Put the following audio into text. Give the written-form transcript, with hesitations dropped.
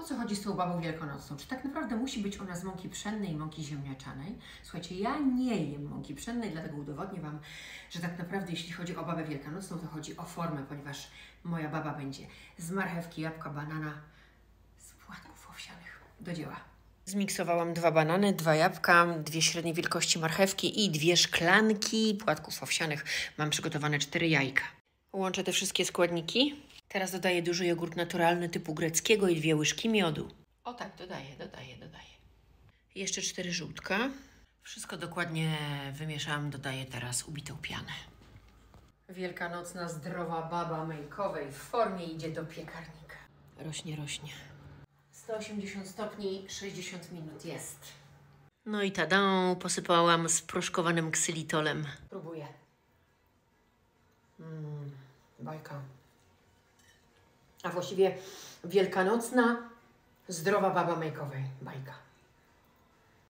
O co chodzi z tą babą wielkanocną? Czy tak naprawdę musi być ona z mąki pszennej i mąki ziemniaczanej? Słuchajcie, ja nie jem mąki pszennej, dlatego udowodnię Wam, że tak naprawdę jeśli chodzi o babę wielkanocną, to chodzi o formę, ponieważ moja baba będzie z marchewki, jabłka, banana, z płatków owsianych. Do dzieła. Zmiksowałam 2 banany, 2 jabłka, 2 średniej wielkości marchewki i 2 szklanki płatków owsianych. Mam przygotowane 4 jajka. Łączę te wszystkie składniki. Teraz dodaję duży jogurt naturalny typu greckiego i 2 łyżki miodu. O tak, dodaję. Jeszcze 4 żółtka. Wszystko dokładnie wymieszam, dodaję teraz ubitą pianę. Wielkanocna, zdrowa baba makeowej w formie idzie do piekarnika. Rośnie. 180 stopni, 60 minut jest. No i tada, posypałam sproszkowanym ksylitolem. Próbuję. Bajka. A właściwie wielkanocna, zdrowa baba makeowej. Bajka.